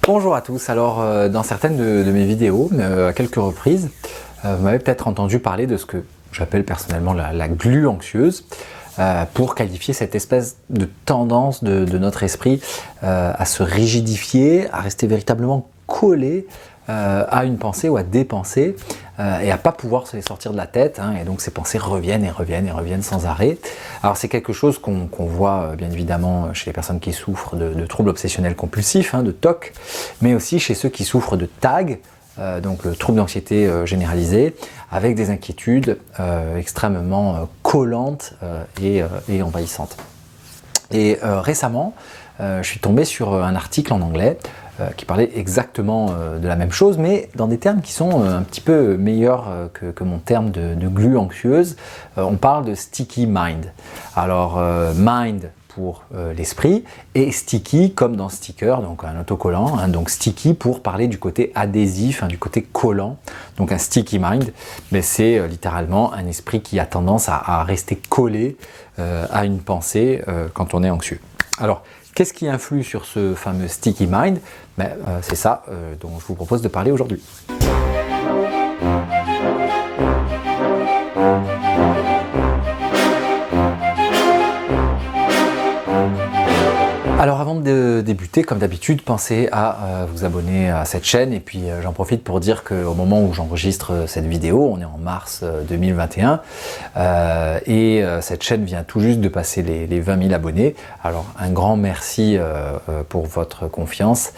Bonjour à tous, alors dans certaines de mes vidéos, à quelques reprises, vous m'avez peut-être entendu parler de ce que j'appelle personnellement la glu anxieuse, pour qualifier cette espèce de tendance de notre esprit à se rigidifier, à rester véritablement collé à une pensée ou à des pensées et à pas pouvoir se les sortir de la tête, et donc ces pensées reviennent et reviennent et reviennent sans arrêt. Alors c'est quelque chose qu'on voit bien évidemment chez les personnes qui souffrent de troubles obsessionnels compulsifs, de TOC, mais aussi chez ceux qui souffrent de TAG, donc le trouble d'anxiété généralisé, avec des inquiétudes extrêmement collantes et envahissantes. Et récemment, je suis tombé sur un article en anglais qui parlait exactement de la même chose, mais dans des termes qui sont un petit peu meilleurs que mon terme de glu anxieuse. On parle de sticky mind. Alors, mind pour l'esprit, et sticky comme dans sticker, donc un autocollant, donc sticky pour parler du côté adhésif, du côté collant. Donc un sticky mind, mais c'est littéralement un esprit qui a tendance à rester collé à une pensée quand on est anxieux. Alors, qu'est-ce qui influe sur ce fameux sticky mind? C'est ça dont je vous propose de parler aujourd'hui. Alors avant de débuter, comme d'habitude, pensez à vous abonner à cette chaîne, et puis j'en profite pour dire qu'au moment où j'enregistre cette vidéo, on est en mars 2021, et cette chaîne vient tout juste de passer les 20 000 abonnés. Alors un grand merci pour votre confiance,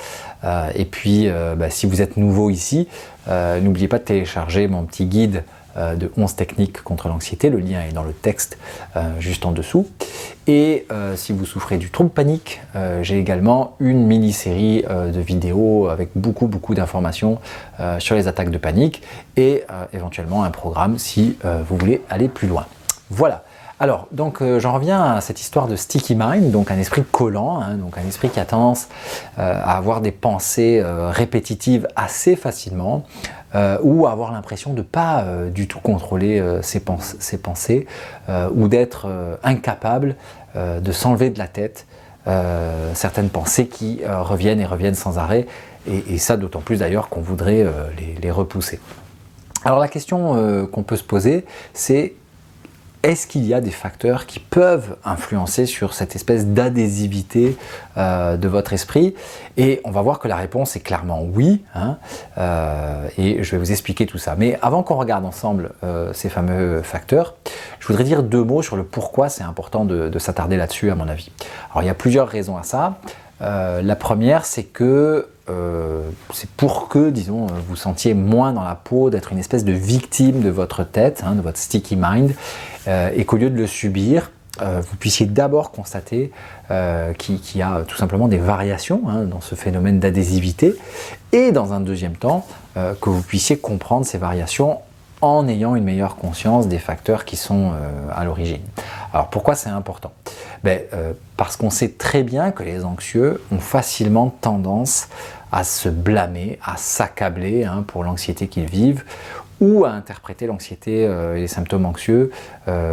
et puis si vous êtes nouveau ici, n'oubliez pas de télécharger mon petit guide de 11 techniques contre l'anxiété. Le lien est dans le texte juste en dessous. Et si vous souffrez du trouble panique, j'ai également une mini-série de vidéos avec beaucoup d'informations sur les attaques de panique, et éventuellement un programme si vous voulez aller plus loin. Voilà. Alors, donc j'en reviens à cette histoire de sticky mind, donc un esprit collant, donc un esprit qui a tendance à avoir des pensées répétitives assez facilement, ou à avoir l'impression de ne pas du tout contrôler ses pensées, ou d'être incapable de s'enlever de la tête certaines pensées qui reviennent et reviennent sans arrêt, et ça d'autant plus d'ailleurs qu'on voudrait les repousser. Alors la question qu'on peut se poser, c'est: est-ce qu'il y a des facteurs qui peuvent influencer sur cette espèce d'adhésivité de votre esprit? Et on va voir que la réponse est clairement oui, et je vais vous expliquer tout ça. Mais avant qu'on regarde ensemble ces fameux facteurs, je voudrais dire deux mots sur le pourquoi c'est important de s'attarder là-dessus, à mon avis. Alors il y a plusieurs raisons à ça. La première, c'est que c'est pour que, disons, vous sentiez moins dans la peau d'être une espèce de victime de votre tête, de votre sticky mind, et qu'au lieu de le subir, vous puissiez d'abord constater qu'il y a tout simplement des variations dans ce phénomène d'adhésivité, et dans un deuxième temps, que vous puissiez comprendre ces variations en ayant une meilleure conscience des facteurs qui sont à l'origine. Alors pourquoi c'est important? Parce qu'on sait très bien que les anxieux ont facilement tendance à se blâmer, à s'accabler pour l'anxiété qu'ils vivent, ou à interpréter l'anxiété et les symptômes anxieux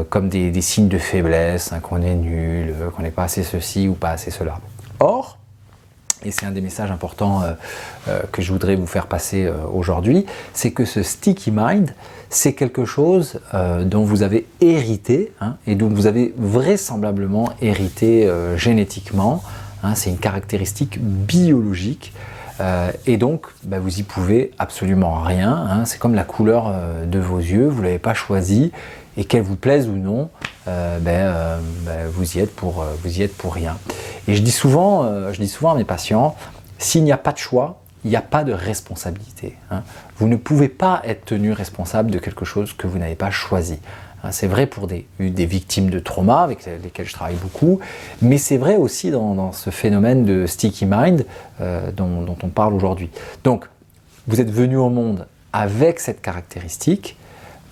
comme des signes de faiblesse, qu'on est nul, qu'on n'est pas assez ceci ou pas assez cela. Or, et c'est un des messages importants que je voudrais vous faire passer aujourd'hui, c'est que ce sticky mind, c'est quelque chose dont vous avez hérité, et dont vous avez vraisemblablement hérité génétiquement. C'est une caractéristique biologique, et donc vous y pouvez absolument rien. C'est comme la couleur de vos yeux, vous ne l'avez pas choisi, et qu'elle vous plaise ou non, vous y êtes pour rien. Et je dis souvent à mes patients, s'il n'y a pas de choix, il n'y a pas de responsabilité. Vous ne pouvez pas être tenu responsable de quelque chose que vous n'avez pas choisi. C'est vrai pour des victimes de trauma avec lesquelles je travaille beaucoup, mais c'est vrai aussi dans ce phénomène de sticky mind dont on parle aujourd'hui. Donc, vous êtes venu au monde avec cette caractéristique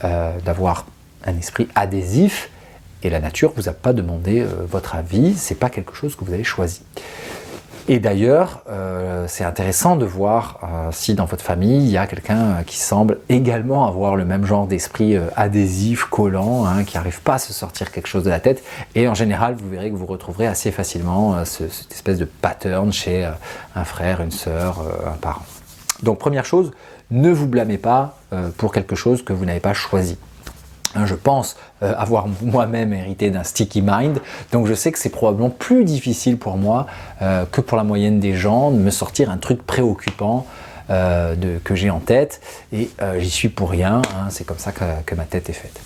d'avoir un esprit adhésif, et la nature ne vous a pas demandé votre avis, c'est pas quelque chose que vous avez choisi. Et d'ailleurs, c'est intéressant de voir si dans votre famille, il y a quelqu'un qui semble également avoir le même genre d'esprit adhésif, collant, hein, qui n'arrive pas à se sortir quelque chose de la tête. Et en général, vous verrez que vous retrouverez assez facilement cette espèce de pattern chez un frère, une sœur, un parent. Donc première chose, ne vous blâmez pas pour quelque chose que vous n'avez pas choisi. Je pense avoir moi-même hérité d'un sticky mind, donc je sais que c'est probablement plus difficile pour moi que pour la moyenne des gens de me sortir un truc préoccupant que j'ai en tête, et j'y suis pour rien, hein, c'est comme ça que ma tête est faite.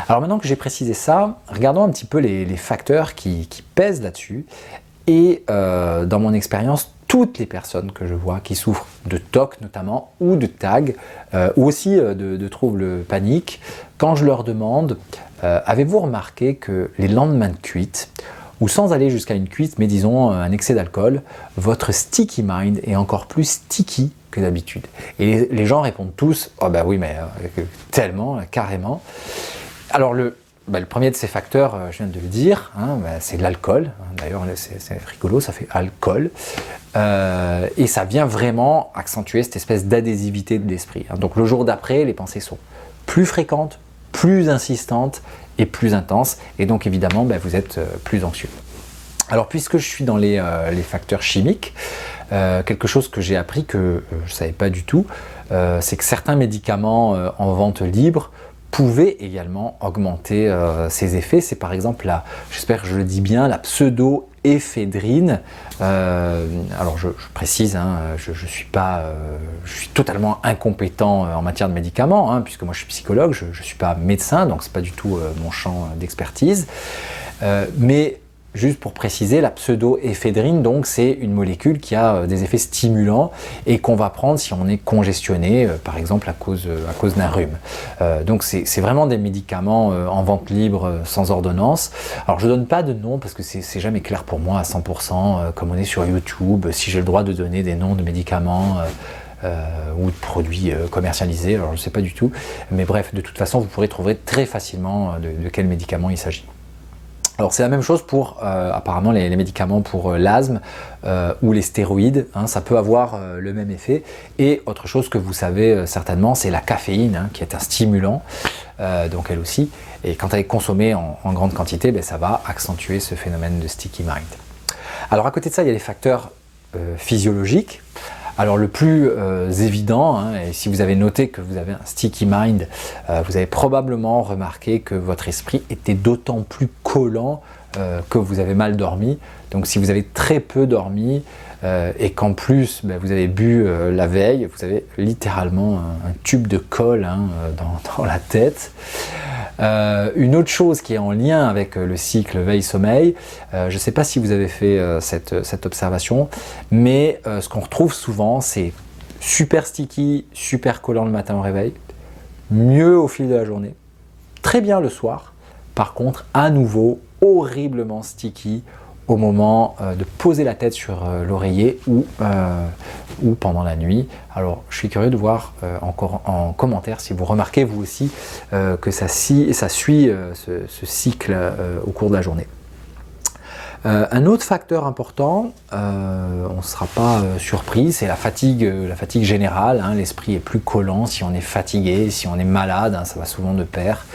Alors maintenant que j'ai précisé ça, regardons un petit peu les facteurs qui pèsent là-dessus, et dans mon expérience, toutes les personnes que je vois qui souffrent de TOC notamment, ou de TAG, ou aussi de troubles paniques, quand je leur demande avez-vous remarqué que les lendemains de cuite, ou sans aller jusqu'à une cuite, mais disons un excès d'alcool, votre sticky mind est encore plus sticky que d'habitude. Et les gens répondent tous oh bah oui, mais tellement, carrément. Alors le premier de ces facteurs, je viens de le dire, hein, c'est l'alcool. D'ailleurs, c'est rigolo, ça fait alcool. Et ça vient vraiment accentuer cette espèce d'adhésivité de l'esprit. Hein. Donc le jour d'après, les pensées sont plus fréquentes, plus insistantes et plus intenses. Et donc évidemment, vous êtes plus anxieux. Alors puisque je suis dans les facteurs chimiques, quelque chose que j'ai appris que je ne savais pas du tout, c'est que certains médicaments en vente libre pouvaient également augmenter ces effets. C'est par exemple j'espère que je le dis bien, la pseudoéphédrine. Alors je précise, hein, je suis totalement incompétent en matière de médicaments, hein, puisque moi je suis psychologue, je ne suis pas médecin, donc c'est pas du tout mon champ d'expertise. Mais juste pour préciser, la pseudoéphédrine, donc c'est une molécule qui a des effets stimulants et qu'on va prendre si on est congestionné, par exemple à cause d'un rhume. Donc c'est vraiment des médicaments en vente libre sans ordonnance. Alors je donne pas de nom parce que c'est jamais clair pour moi à 100%, comme on est sur YouTube, si j'ai le droit de donner des noms de médicaments ou de produits commercialisés, alors je ne sais pas du tout. Mais bref, de toute façon, vous pourrez trouver très facilement de quel médicament il s'agit. Alors c'est la même chose pour apparemment les médicaments pour l'asthme ou les stéroïdes, hein, ça peut avoir le même effet. Et autre chose que vous savez certainement, c'est la caféine, hein, qui est un stimulant, donc elle aussi. Et quand elle est consommée en grande quantité, ça va accentuer ce phénomène de sticky mind. Alors à côté de ça, il y a les facteurs physiologiques. Alors le plus évident, hein, et si vous avez noté que vous avez un sticky mind, vous avez probablement remarqué que votre esprit était d'autant plus collant que vous avez mal dormi. Donc si vous avez très peu dormi et qu'en plus vous avez bu la veille, vous avez littéralement un tube de colle, hein, dans la tête. Une autre chose qui est en lien avec le cycle veille-sommeil, je ne sais pas si vous avez fait cette observation, mais ce qu'on retrouve souvent, c'est super sticky, super collant le matin au réveil, mieux au fil de la journée, très bien le soir, par contre à nouveau horriblement sticky au moment de poser la tête sur l'oreiller ou pendant la nuit. Alors je suis curieux de voir encore en commentaire si vous remarquez vous aussi que ça suit ce cycle au cours de la journée. Un autre facteur important, on ne sera pas surpris, c'est la fatigue générale, hein. L'esprit est plus collant si on est fatigué, si on est malade, hein, ça va souvent de pair.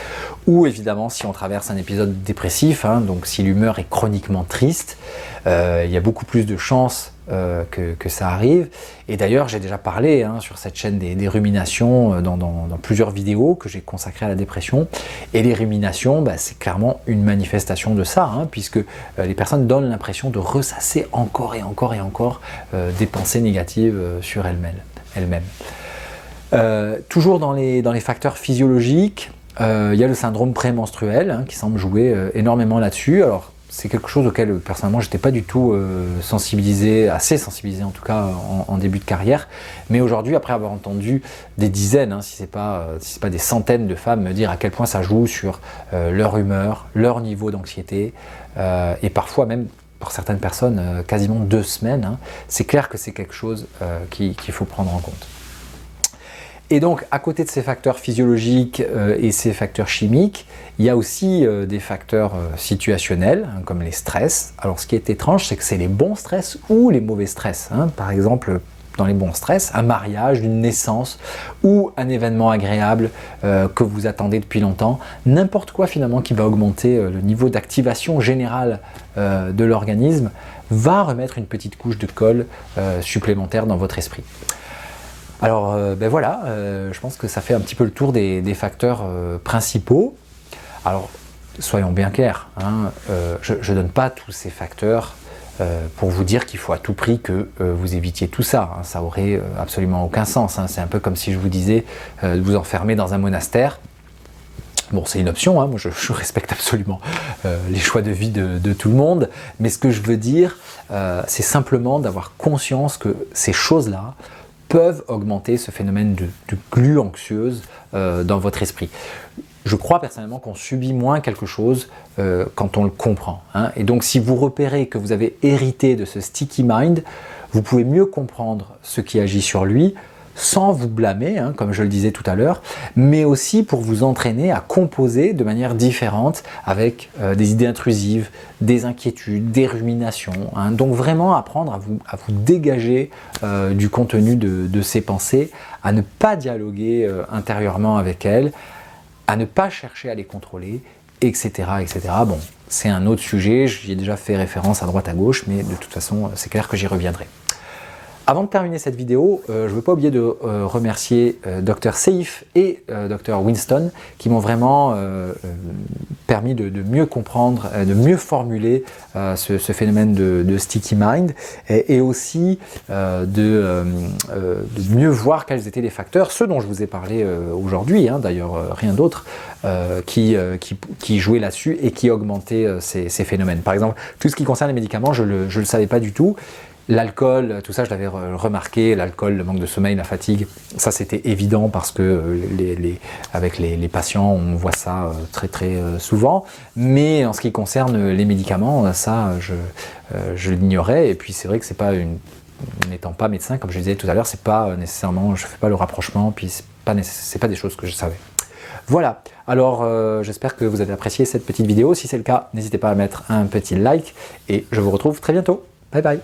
Ou évidemment si on traverse un épisode dépressif, hein, donc si l'humeur est chroniquement triste, il y a beaucoup plus de chances que ça arrive. Et d'ailleurs j'ai déjà parlé, hein, sur cette chaîne des ruminations dans plusieurs vidéos que j'ai consacrées à la dépression. Et les ruminations, c'est clairement une manifestation de ça, hein, puisque les personnes donnent l'impression de ressasser encore et encore et encore des pensées négatives sur elles-mêmes. Toujours dans les facteurs physiologiques, il y a le syndrome prémenstruel, hein, qui semble jouer énormément là-dessus. Alors c'est quelque chose auquel personnellement j'étais pas du tout assez sensibilisé en tout cas en début de carrière, mais aujourd'hui, après avoir entendu des dizaines, hein, si c'est pas des centaines de femmes me dire à quel point ça joue sur leur humeur, leur niveau d'anxiété, et parfois même pour certaines personnes quasiment 2 semaines, hein, c'est clair que c'est quelque chose qu'il faut prendre en compte. Et donc, à côté de ces facteurs physiologiques et ces facteurs chimiques, il y a aussi des facteurs situationnels, hein, comme les stress. Alors, ce qui est étrange, c'est que c'est les bons stress ou les mauvais stress. Hein. Par exemple, dans les bons stress, un mariage, une naissance ou un événement agréable que vous attendez depuis longtemps, n'importe quoi finalement qui va augmenter le niveau d'activation générale de l'organisme va remettre une petite couche de colle supplémentaire dans votre esprit. Alors ben voilà, je pense que ça fait un petit peu le tour des facteurs principaux. Alors soyons bien clairs, hein, je ne donne pas tous ces facteurs pour vous dire qu'il faut à tout prix que vous évitiez tout ça, hein, ça aurait absolument aucun sens, hein. C'est un peu comme si je vous disais de vous enfermer dans un monastère. Bon, c'est une option, hein, moi je respecte absolument les choix de vie de tout le monde, mais ce que je veux dire, c'est simplement d'avoir conscience que ces choses-là peuvent augmenter ce phénomène de glu anxieuse dans votre esprit. Je crois personnellement qu'on subit moins quelque chose quand on le comprend, hein. Et donc si vous repérez que vous avez hérité de ce sticky mind, vous pouvez mieux comprendre ce qui agit sur lui sans vous blâmer, hein, comme je le disais tout à l'heure, mais aussi pour vous entraîner à composer de manière différente avec des idées intrusives, des inquiétudes, des ruminations, hein. Donc vraiment apprendre à vous dégager du contenu de ces pensées, à ne pas dialoguer intérieurement avec elles, à ne pas chercher à les contrôler, etc. etc. Bon, c'est un autre sujet, j'y ai déjà fait référence à droite à gauche, mais de toute façon, c'est clair que j'y reviendrai. Avant de terminer cette vidéo, je ne veux pas oublier de remercier Dr Seif et Dr Winston qui m'ont vraiment permis de mieux comprendre, de mieux formuler ce phénomène de sticky mind et aussi de mieux voir quels étaient les facteurs, ceux dont je vous ai parlé aujourd'hui, hein, d'ailleurs rien d'autre, qui jouaient là-dessus et qui augmentaient ces phénomènes. Par exemple, tout ce qui concerne les médicaments, je ne le savais pas du tout. L'alcool, tout ça je l'avais remarqué, l'alcool, le manque de sommeil, la fatigue, ça c'était évident parce que avec les patients on voit ça très souvent, mais en ce qui concerne les médicaments, ça je l'ignorais, et puis c'est vrai que c'est pas n'étant pas médecin, comme je le disais tout à l'heure, c'est pas nécessairement, je fais pas le rapprochement, puis c'est pas des choses que je savais. Voilà, alors j'espère que vous avez apprécié cette petite vidéo, si c'est le cas, n'hésitez pas à mettre un petit like, et je vous retrouve très bientôt, bye bye.